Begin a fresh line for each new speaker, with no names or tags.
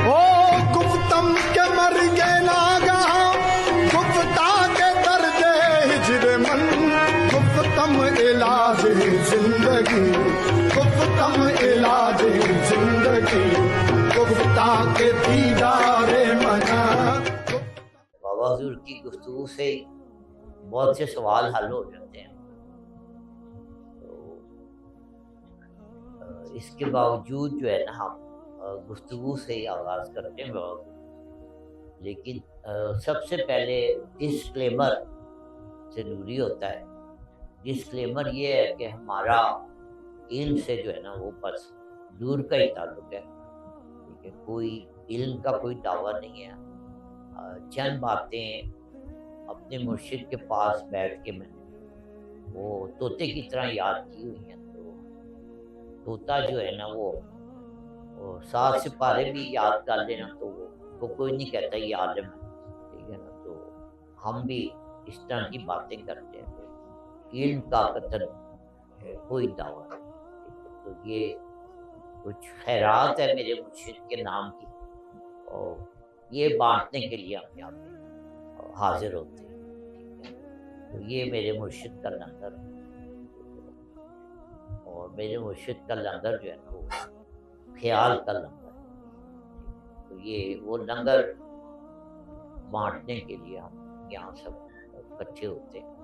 او گفتم کے مر گے ناگاہ گفتا کے درد ہجر من گفتم علاج زندگی گفتم علاج زندگی گفتا کے دیدار منا.
بابا حضور کی گفتگو سے بہت سے سوال حل ہو جاتے ہیں. تو اس کے باوجود جو ہے نا ہم گفتگو سے ہی آغاز کرتے ہیں بابا حضور. لیکن سب سے پہلے ڈسکلیمر ضروری ہوتا ہے. ڈسکلیمر یہ ہے کہ ہمارا علم سے جو ہے نا وہ بس دور کا ہی تعلق ہے. ٹھیک ہے, کوئی علم کا کوئی دعویٰ نہیں ہے. چند باتیں اپنے مرشد کے پاس بیٹھ کے میں نے وہ طوطے کی طرح یاد کی ہوئی ہیں. تو طوطا جو ہے نا وہ 7 سپارے بھی یاد کر لینا تو وہ کوئی نہیں کہتا یہ عالم ہے. ٹھیک ہے نا, تو ہم بھی اس طرح کی باتیں کرتے ہیں. علم کا قتل کوئی دعویٰ نہیں. تو یہ کچھ خیرات ہے میرے مرشد کے نام کی, اور یہ بانٹنے کے لیے ہم یہاں پہ حاضر ہوتے ہیں. تو یہ میرے مرشد کا لنگر, اور میرے مرشد کا لنگر جو ہے نا وہ خیال کا لنگر ہے. تو یہ وہ لنگر بانٹنے کے لیے ہم یہاں سب اکٹھے ہوتے ہیں.